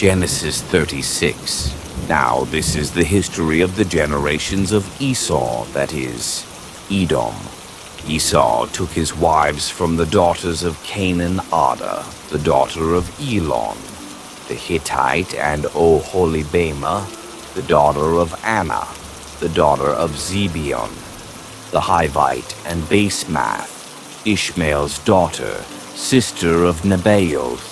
Genesis 36. Now this is the history of the generations of Esau, that is, Edom. Esau took his wives from the daughters of Canaan, Adah, the daughter of Elon, the Hittite, and Oholibamah, the daughter of Anna, the daughter of Zibeon, the Hivite, and Basemath, Ishmael's daughter, sister of Nebaioth.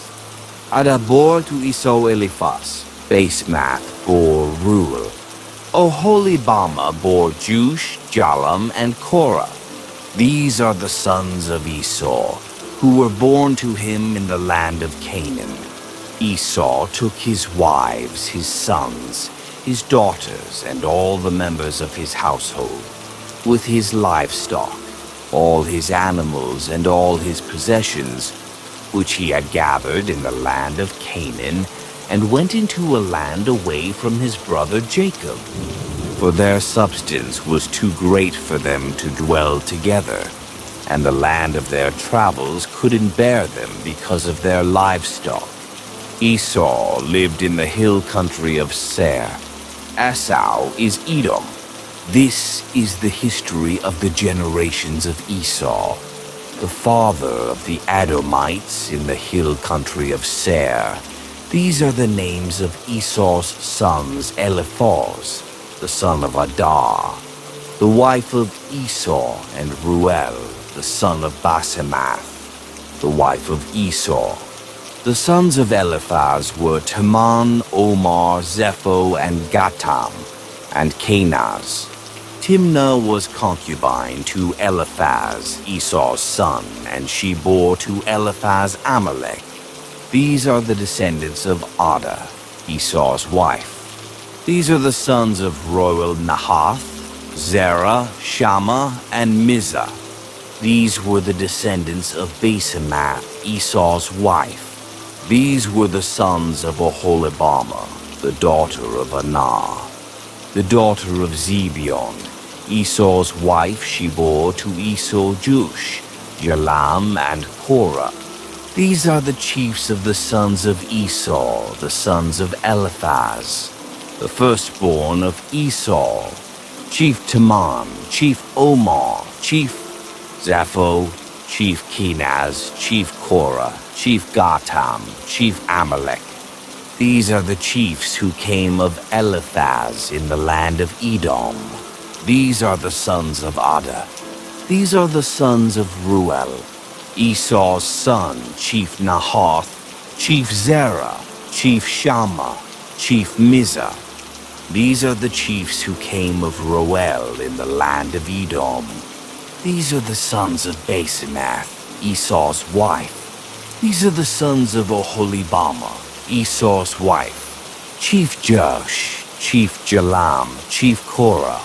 Adah bore to Esau Eliphaz. Basemath bore Reuel. Oholibamah bore Jush, Jalam, and Korah. These are the sons of Esau, who were born to him in the land of Canaan. Esau took his wives, his sons, his daughters, and all the members of his household, with his livestock, all his animals, and all his possessions, which he had gathered in the land of Canaan, and went into a land away from his brother Jacob. For their substance was too great for them to dwell together, and the land of their travels couldn't bear them because of their livestock. Esau lived in the hill country of Seir. Esau is Edom. This is the history of the generations of Esau, the father of the Edomites in the hill country of Seir. These are the names of Esau's sons: Eliphaz, the son of Adah, the wife of Esau, and Reuel, the son of Basemath, the wife of Esau. The sons of Eliphaz were Teman, Omar, Zepho, and Gatam, and Kenaz. Timnah was concubine to Eliphaz, Esau's son, and she bore to Eliphaz Amalek. These are the descendants of Adah, Esau's wife. These are the sons of Reuel: Nahath, Zerah, Shammah, and Mizah. These were the descendants of Basemath, Esau's wife. These were the sons of Oholibamah, the daughter of Anah, the daughter of Zibeon. Esau's wife she bore to Esau Jush, Jalam, and Korah. These are the chiefs of the sons of Esau, the sons of Eliphaz, the firstborn of Esau: Chief Teman, Chief Omar, Chief Zepho, Chief Kenaz, Chief Korah, Chief Gatam, Chief Amalek. These are the chiefs who came of Eliphaz in the land of Edom. These are the sons of Adah. These are the sons of Reuel: Esau's son, Chief Nahath, Chief Zerah, Chief Shammah, Chief Mizah. These are the chiefs who came of Reuel in the land of Edom. These are the sons of Basemath, Esau's wife. These are the sons of Oholibamah, Esau's wife: Chief Josh, Chief Jalam, Chief Korah.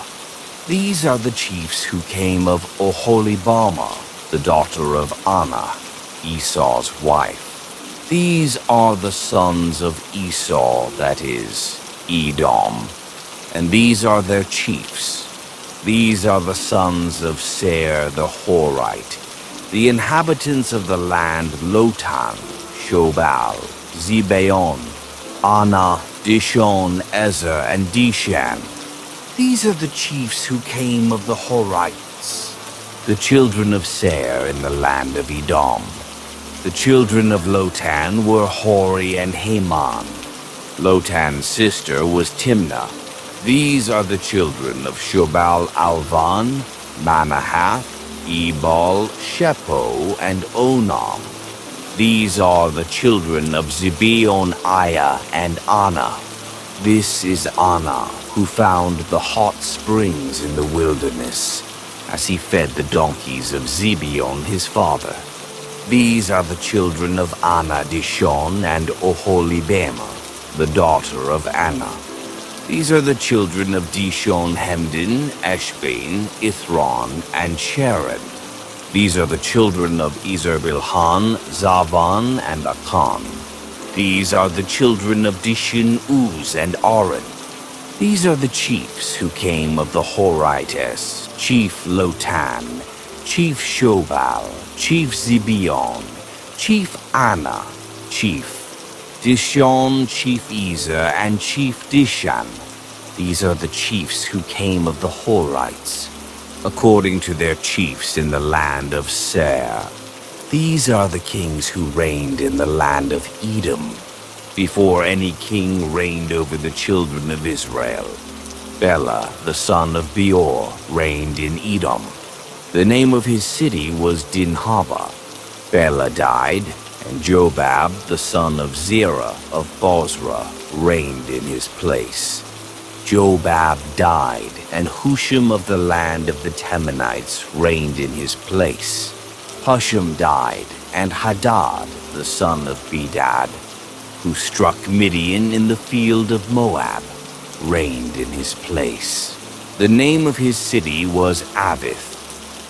These are the chiefs who came of Oholibamah, the daughter of Anna, Esau's wife. These are the sons of Esau, that is, Edom, and these are their chiefs. These are the sons of Seir the Horite, the inhabitants of the land: Lotan, Shobal, Zibeon, Anah, Dishon, Ezer, and Dishan. These are the chiefs who came of the Horites, the children of Seir in the land of Edom. The children of Lotan were Hori and Haman. Lotan's sister was Timnah. These are the children of Shobal: Alvan, Manahath, Ebal, Shepo, and Onam. These are the children of Zibeon, Aiah, and Anah. This is Anah, who found the hot springs in the wilderness, as he fed the donkeys of Zibeon his father. These are the children of Anah, Dishon, and Oholibamah, the daughter of Anah. These are the children of Dishon: Hemdan, Eshbain, Ithron, and Sharon. These are the children of Ezer-Bilhan, Zavan, and Akan. These are the children of Dishan, Uz, and Aran. These are the chiefs who came of the Horites: Chief Lotan, Chief Shobal, Chief Zibeon, Chief Anah, Chief Dishon, Chief Ezer, and Chief Dishan. These are the chiefs who came of the Horites, according to their chiefs in the land of Seir. These are the kings who reigned in the land of Edom, before any king reigned over the children of Israel. Bela, the son of Beor, reigned in Edom. The name of his city was Dinhaba. Bela died, and Jobab, the son of Zerah of Bozrah, reigned in his place. Jobab died, and Husham of the land of the Temanites reigned in his place. Husham died, and Hadad, the son of Bedad, who struck Midian in the field of Moab, reigned in his place. The name of his city was Avith.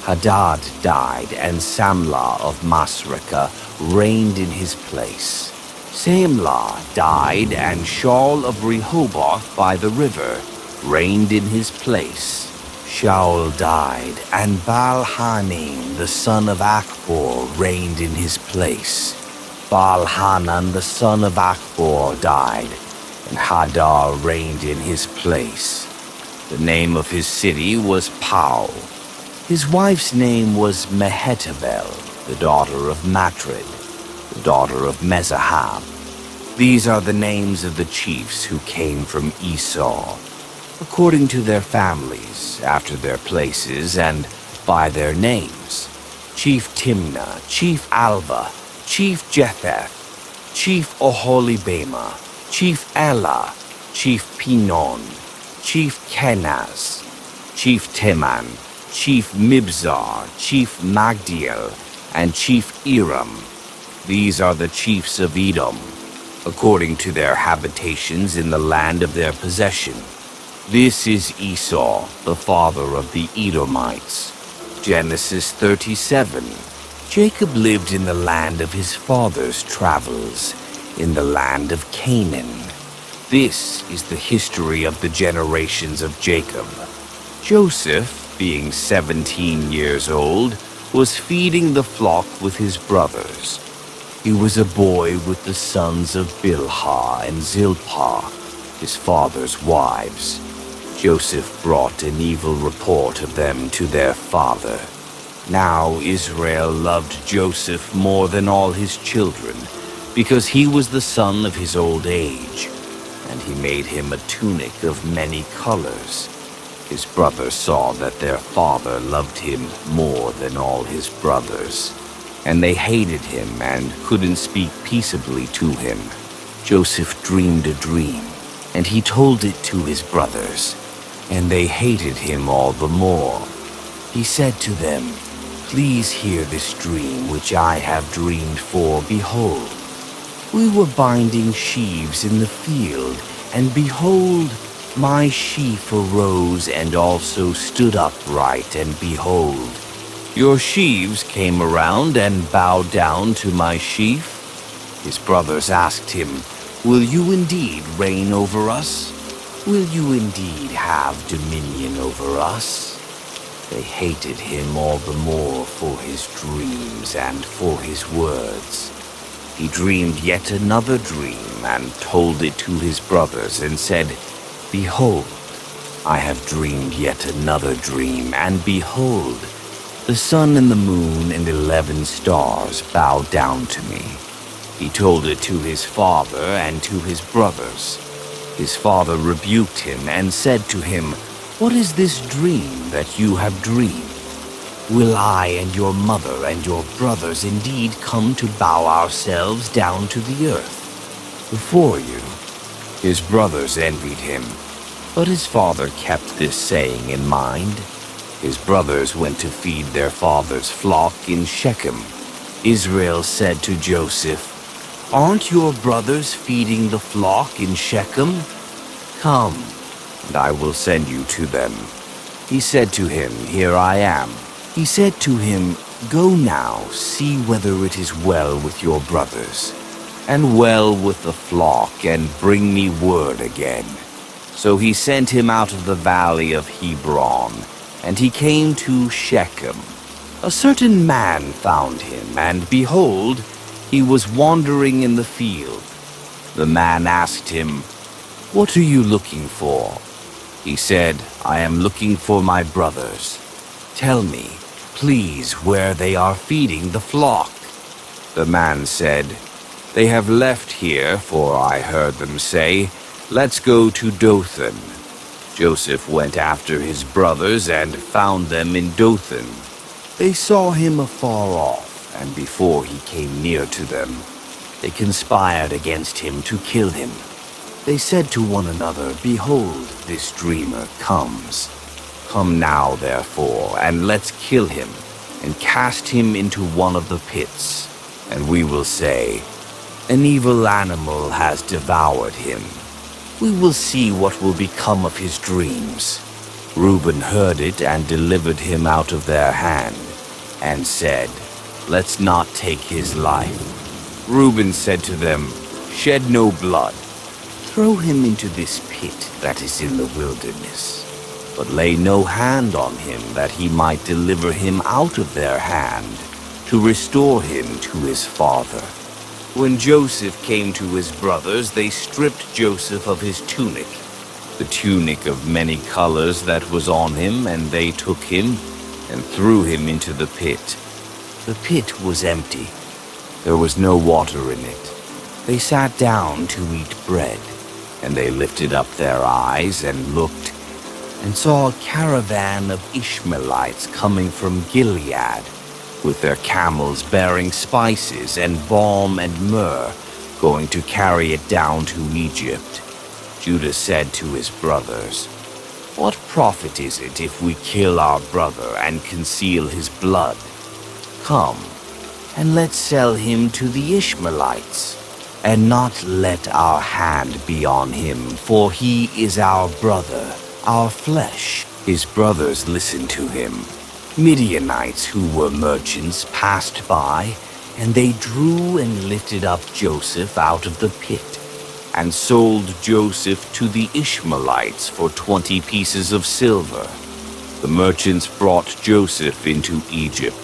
Hadad died, and Samlah of Masrekah reigned in his place. Samlah died, and Shaul of Rehoboth by the river reigned in his place. Shaul died, and Baal-Hanan the son of Akbor reigned in his place. Baal-Hanan the son of Akbor died, and Hadar reigned in his place. The name of his city was Pau. His wife's name was Mehetabel, the daughter of Matred, the daughter of Mezahab. These are the names of the chiefs who came from Esau, according to their families, after their places, and by their names: Chief Timnah, Chief Alva, Chief Jetheth, Chief Oholibama, Chief Elah, Chief Pinon, Chief Kenaz, Chief Teman, Chief Mibzar, Chief Magdiel, and Chief Iram. These are the chiefs of Edom, according to their habitations in the land of their possession. This is Esau, the father of the Edomites. Genesis 37. Jacob lived in the land of his father's travels, in the land of Canaan. This is the history of the generations of Jacob. Joseph, being 17 years old, was feeding the flock with his brothers. He was a boy with the sons of Bilhah and Zilpah, his father's wives. Joseph brought an evil report of them to their father. Now Israel loved Joseph more than all his children, because he was the son of his old age, and he made him a tunic of many colors. His brothers saw that their father loved him more than all his brothers, and they hated him and couldn't speak peaceably to him. Joseph dreamed a dream, and he told it to his brothers, and they hated him all the more. He said to them, "Please hear this dream which I have dreamed, for behold, we were binding sheaves in the field, and behold, my sheaf arose and also stood upright, and behold, your sheaves came around and bowed down to my sheaf." His brothers asked him, "Will you indeed reign over us? Will you indeed have dominion over us?" They hated him all the more for his dreams and for his words. He dreamed yet another dream and told it to his brothers and said, "Behold, I have dreamed yet another dream, and behold, the sun and the moon and 11 stars bowed down to me." He told it to his father and to his brothers. His father rebuked him and said to him, "What is this dream that you have dreamed? Will I and your mother and your brothers indeed come to bow ourselves down to the earth before you?" His brothers envied him, but his father kept this saying in mind. His brothers went to feed their father's flock in Shechem. Israel said to Joseph, "Aren't your brothers feeding the flock in Shechem? Come, and I will send you to them." He said to him, "Here I am." He said to him, "Go now, see whether it is well with your brothers, and well with the flock, and bring me word again." So he sent him out of the valley of Hebron, and he came to Shechem. A certain man found him, and behold, he was wandering in the field. The man asked him, "What are you looking for?" He said, "I am looking for my brothers. Tell me, please, where they are feeding the flock." The man said, "They have left here, for I heard them say, 'Let's go to Dothan.'" Joseph went after his brothers and found them in Dothan. They saw him afar off, and before he came near to them, they conspired against him to kill him. They said to one another, "Behold, this dreamer comes. Come now, therefore, and let's kill him, and cast him into one of the pits, and we will say, 'An evil animal has devoured him.' We will see what will become of his dreams." Reuben heard it and delivered him out of their hand, and said, "Let's not take his life." Reuben said to them, "Shed no blood. Throw him into this pit that is in the wilderness, but lay no hand on him, that he might deliver him out of their hand, to restore him to his father." When Joseph came to his brothers, they stripped Joseph of his tunic, the tunic of many colors that was on him, and they took him and threw him into the pit. The pit was empty. There was no water in it. They sat down to eat bread, and they lifted up their eyes and looked, and saw a caravan of Ishmaelites coming from Gilead, with their camels bearing spices and balm and myrrh, going to carry it down to Egypt. Judah said to his brothers, "What profit is it if we kill our brother and conceal his blood? Come, and let's sell him to the Ishmaelites, and not let our hand be on him, for he is our brother, our flesh." His brothers listened to him. Midianites who were merchants passed by, and they drew and lifted up Joseph out of the pit, and sold Joseph to the Ishmaelites for 20 pieces of silver. The merchants brought Joseph into Egypt.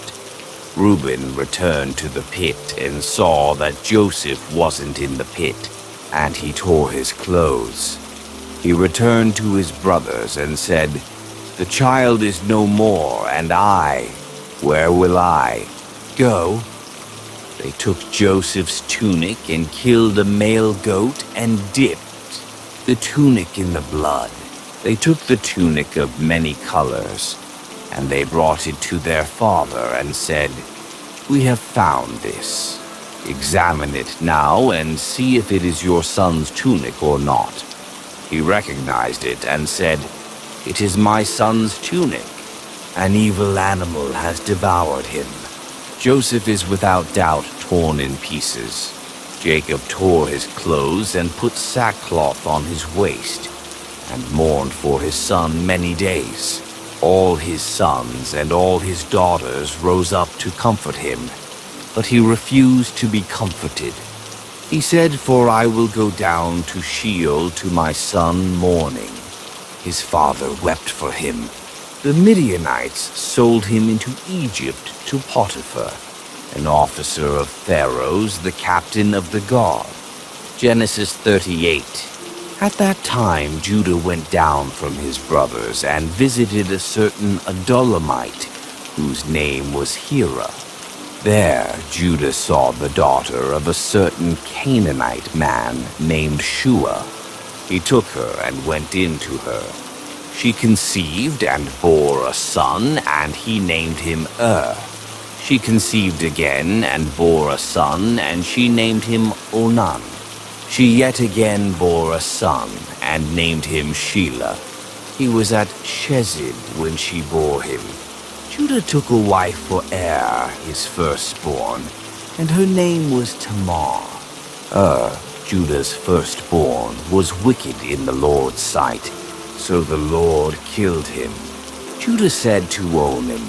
Reuben returned to the pit and saw that Joseph wasn't in the pit, and he tore his clothes. He returned to his brothers and said, "The child is no more, and where will I go?" They took Joseph's tunic and killed a male goat and dipped the tunic in the blood. They took the tunic of many colors, and they brought it to their father and said, "We have found this. Examine it now and see if it is your son's tunic or not." He recognized it and said, "It is my son's tunic. An evil animal has devoured him." Joseph is without doubt torn in pieces. Jacob tore his clothes and put sackcloth on his waist, and mourned for his son many days. All his sons and all his daughters rose up to comfort him, but he refused to be comforted. He said, "For I will go down to Sheol to my son mourning." His father wept for him. The Midianites sold him into Egypt to Potiphar, an officer of Pharaoh's, the captain of the guard. Genesis 38. At that time Judah went down from his brothers and visited a certain Adulamite, whose name was Hira. There Judah saw the daughter of a certain Canaanite man named Shua. He took her and went in to her. She conceived and bore a son, and he named him She conceived again and bore a son, and she named him Onan. She yet again bore a son, and named him Shelah. He was at Chezib when she bore him. Judah took a wife for his firstborn, and her name was Tamar. Judah's firstborn, was wicked in the Lord's sight, so the Lord killed him. Judah said to Onan,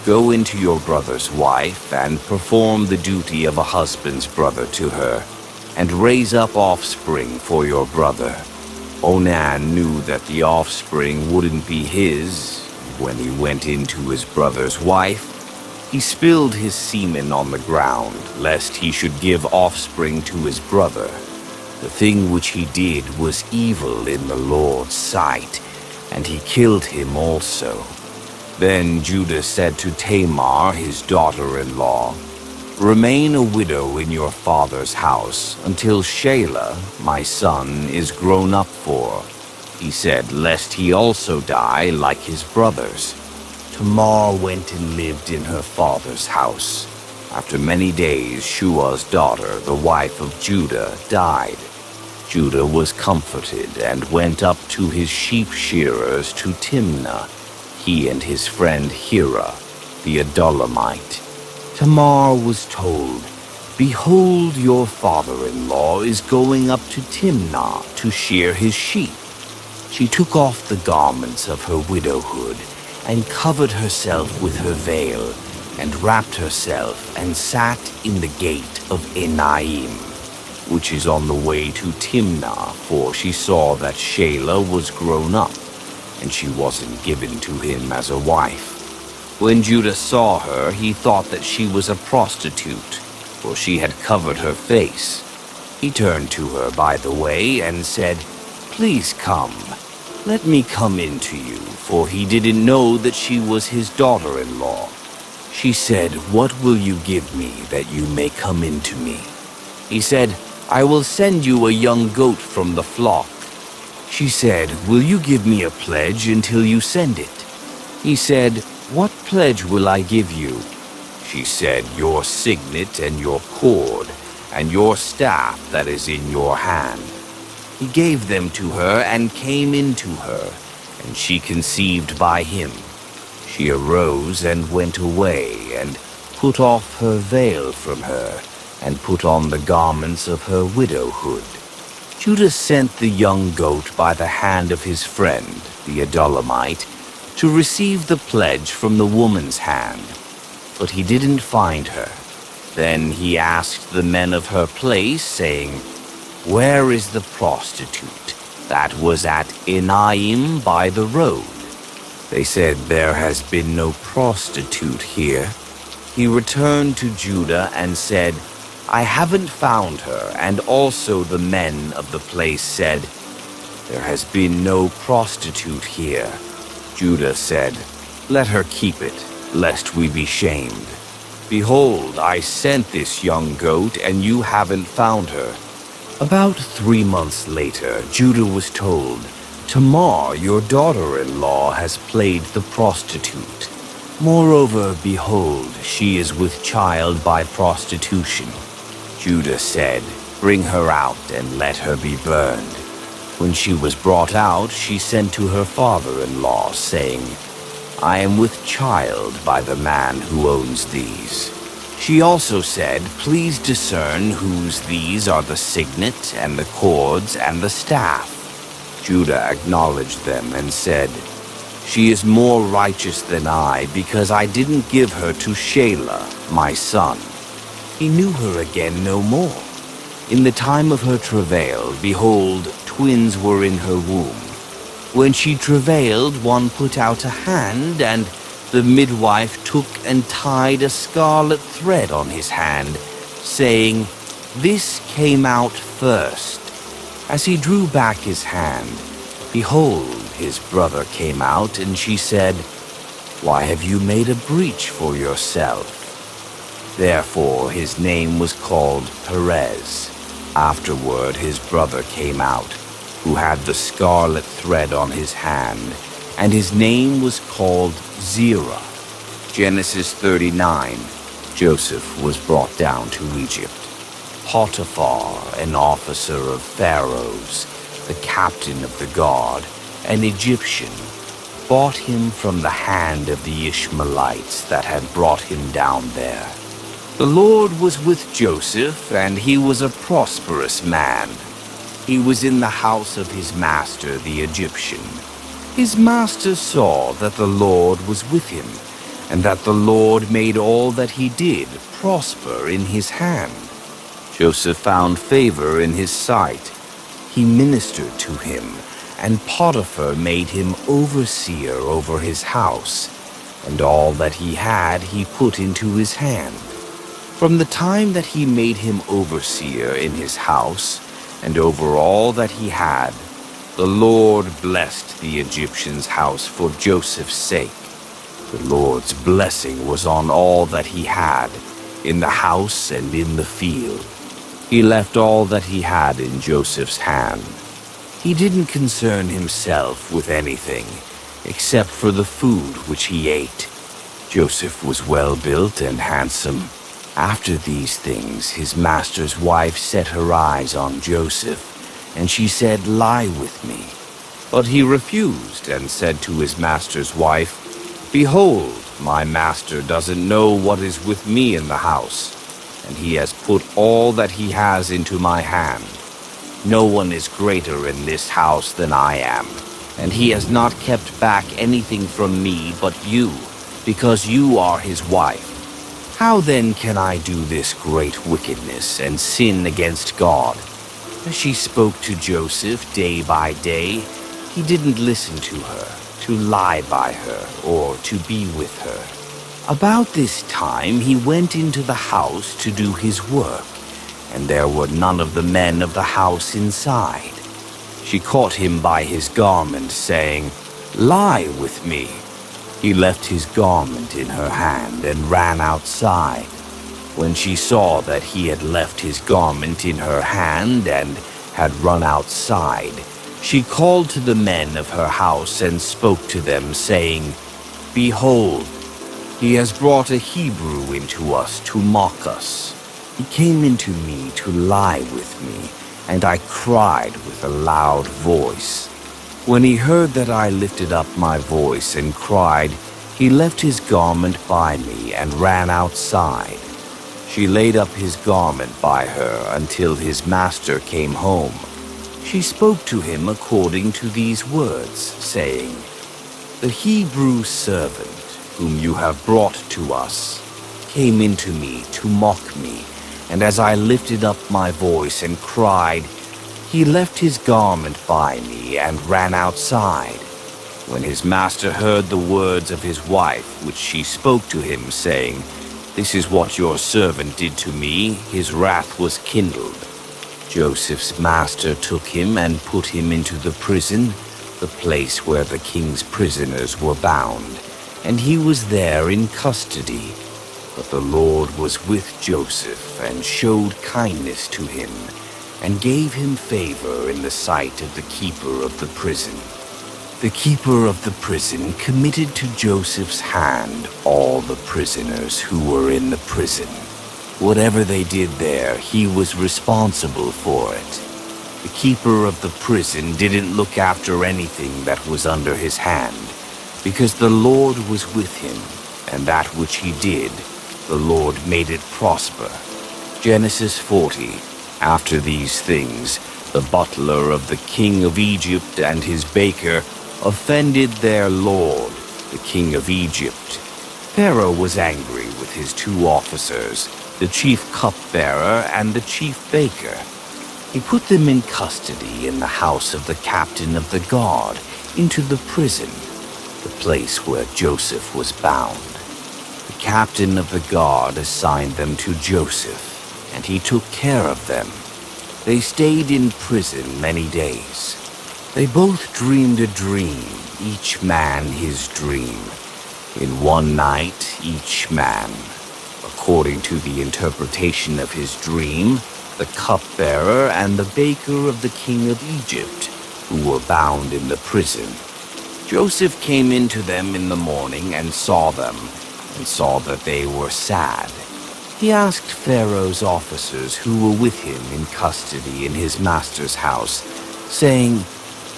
"Go into your brother's wife and perform the duty of a husband's brother to her, and raise up offspring for your brother." Onan knew that the offspring wouldn't be his. When he went into his brother's wife, he spilled his semen on the ground, lest he should give offspring to his brother. The thing which he did was evil in the Lord's sight, and he killed him also. Then Judah said to Tamar, his daughter-in-law, "Remain a widow in your father's house until Shelah, my son, is grown up for," he said, "lest he also die like his brothers." Tamar went and lived in her father's house. After many days, Shua's daughter, the wife of Judah, died. Judah was comforted and went up to his sheep shearers to Timnah, he and his friend Hira, the Adullamite. Tamar was told, "Behold, your father-in-law is going up to Timnah to shear his sheep." She took off the garments of her widowhood and covered herself with her veil and wrapped herself and sat in the gate of Enaim, which is on the way to Timnah, for she saw that Shelah was grown up, and she wasn't given to him as a wife. When Judah saw her, he thought that she was a prostitute, for she had covered her face. He turned to her by the way and said, "Please come, let me come in to you," for he didn't know that she was his daughter-in-law. She said, "What will you give me that you may come in to me?" He said, "I will send you a young goat from the flock." She said, "Will you give me a pledge until you send it?" He said, "What pledge will I give you?" She said, "Your signet and your cord, and your staff that is in your hand." He gave them to her and came into her, and she conceived by him. She arose and went away, and put off her veil from her, and put on the garments of her widowhood. Judah sent the young goat by the hand of his friend, the Adullamite, to receive the pledge from the woman's hand, but he didn't find her. Then he asked the men of her place, saying, "Where is the prostitute that was at Enaim by the road?" They said, "There has been no prostitute here." He returned to Judah and said, "I haven't found her," and also the men of the place said, "There has been no prostitute here." Judah said, "Let her keep it, lest we be shamed. Behold, I sent this young goat, and you haven't found her." About 3 months later, Judah was told, "Tamar, your daughter-in-law, has played the prostitute. Moreover, behold, she is with child by prostitution." Judah said, "Bring her out and let her be burned." When she was brought out, she sent to her father-in-law, saying, "I am with child by the man who owns these." She also said, "Please discern whose these are the signet and the cords and the staff." Judah acknowledged them and said, "She is more righteous than I, because I didn't give her to Shelah, my son." He knew her again no more. In the time of her travail, behold, twins were in her womb. When she travailed, one put out a hand, and the midwife took and tied a scarlet thread on his hand, saying, "This came out first." As he drew back his hand, behold, his brother came out, and she said, "Why have you made a breach for yourself?" Therefore his name was called Perez. Afterward his brother came out, who had the scarlet thread on his hand, and his name was called Zerah. Genesis 39. Joseph was brought down to Egypt. Potiphar, an officer of Pharaoh's, the captain of the guard, an Egyptian, bought him from the hand of the Ishmaelites that had brought him down there. The Lord was with Joseph, and he was a prosperous man. He was in the house of his master, the Egyptian. His master saw that the Lord was with him, and that the Lord made all that he did prosper in his hand. Joseph found favor in his sight. He ministered to him, and Potiphar made him overseer over his house, and all that he had he put into his hand. From the time that he made him overseer in his house, and over all that he had. The Lord blessed the Egyptian's house for Joseph's sake. The Lord's blessing was on all that he had, in the house and in the field. He left all that he had in Joseph's hand. He didn't concern himself with anything, except for the food which he ate. Joseph was well built and handsome. After these things, his master's wife set her eyes on Joseph, and she said, "Lie with me." But he refused and said to his master's wife, "Behold, my master doesn't know what is with me in the house, and he has put all that he has into my hand. No one is greater in this house than I am, and he has not kept back anything from me but you, because you are his wife. How then can I do this great wickedness and sin against God?" As she spoke to Joseph day by day, he didn't listen to her, to lie by her, or to be with her. About this time he went into the house to do his work, and there were none of the men of the house inside. She caught him by his garment, saying, "Lie with me." He left his garment in her hand and ran outside. When she saw that he had left his garment in her hand and had run outside, she called to the men of her house and spoke to them, saying, "Behold, he has brought a Hebrew into us to mock us. He came into me to lie with me, and I cried with a loud voice. When he heard that I lifted up my voice and cried, he left his garment by me and ran outside. She laid up his garment by her until his master came home. She spoke to him according to these words, saying, 'The Hebrew servant whom you have brought to us came into me to mock me, and as I lifted up my voice and cried, he left his garment by me and ran outside.' When his master heard the words of his wife, which she spoke to him, saying, 'This is what your servant did to me,' his wrath was kindled. Joseph's master took him and put him into the prison, the place where the king's prisoners were bound, and he was there in custody. But the Lord was with Joseph and showed kindness to him, and gave him favor in the sight of the keeper of the prison. The keeper of the prison committed to Joseph's hand all the prisoners who were in the prison. Whatever they did there, he was responsible for it. The keeper of the prison didn't look after anything that was under his hand, because the Lord was with him, and that which he did, the Lord made it prosper. Genesis 40. After these things, the butler of the king of Egypt and his baker offended their lord, the king of Egypt. Pharaoh was angry with his two officers, the chief cupbearer and the chief baker. He put them in custody in the house of the captain of the guard, into the prison, the place where Joseph was bound. The captain of the guard assigned them to Joseph, and he took care of them. They stayed in prison many days. They both dreamed a dream, each man his dream. In one night, each man, according to the interpretation of his dream, the cupbearer and the baker of the king of Egypt, who were bound in the prison. Joseph came into them in the morning and saw them, and saw that they were sad. He asked Pharaoh's officers who were with him in custody in his master's house, saying,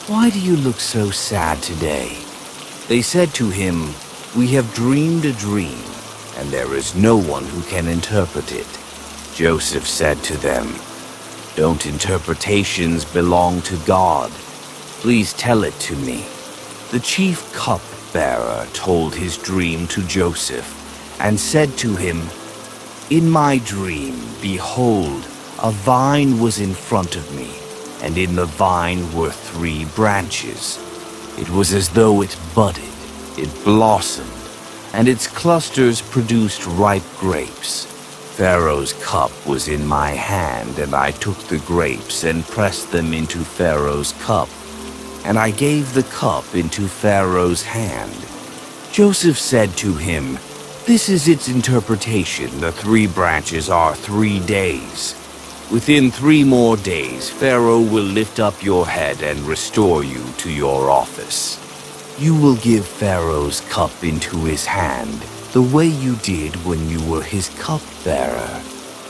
"Why do you look so sad today?" They said to him, "We have dreamed a dream, and there is no one who can interpret it." Joseph said to them, "Don't interpretations belong to God? Please tell it to me." The chief cupbearer told his dream to Joseph, and said to him, "In my dream, behold, a vine was in front of me, and in the vine were 3 branches. It was as though it budded, it blossomed, and its clusters produced ripe grapes." Pharaoh's cup was in my hand, and I took the grapes and pressed them into Pharaoh's cup, and I gave the cup into Pharaoh's hand. Joseph said to him, "This is its interpretation. The 3 branches are 3 days. Within 3 more days, Pharaoh will lift up your head and restore you to your office. You will give Pharaoh's cup into his hand, the way you did when you were his cupbearer.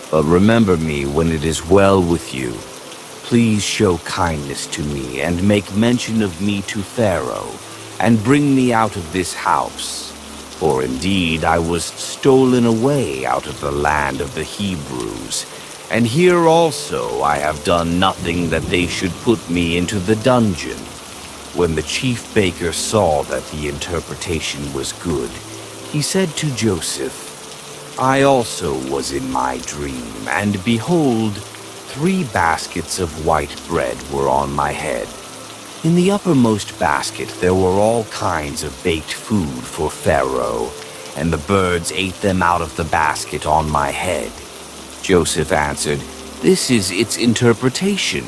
But remember me when it is well with you. Please show kindness to me and make mention of me to Pharaoh, and bring me out of this house. For indeed I was stolen away out of the land of the Hebrews, and here also I have done nothing that they should put me into the dungeon." When the chief baker saw that the interpretation was good, he said to Joseph, "I also was in my dream, and behold, 3 baskets of white bread were on my head. In the uppermost basket there were all kinds of baked food for Pharaoh, and the birds ate them out of the basket on my head." Joseph answered, "This is its interpretation.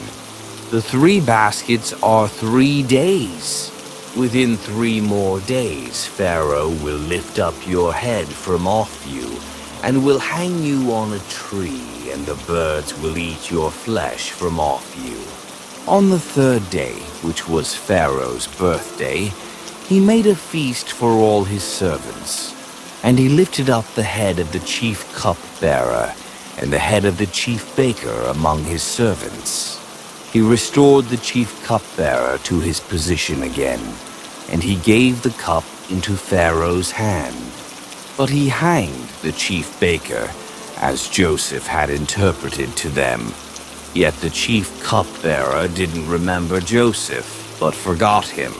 The 3 baskets are 3 days. Within 3 more days, Pharaoh will lift up your head from off you, and will hang you on a tree, and the birds will eat your flesh from off you." On the 3rd day, which was Pharaoh's birthday, he made a feast for all his servants, and he lifted up the head of the chief cupbearer and the head of the chief baker among his servants. He restored the chief cupbearer to his position again, and he gave the cup into Pharaoh's hand. But he hanged the chief baker, as Joseph had interpreted to them. Yet the chief cupbearer didn't remember Joseph, but forgot him.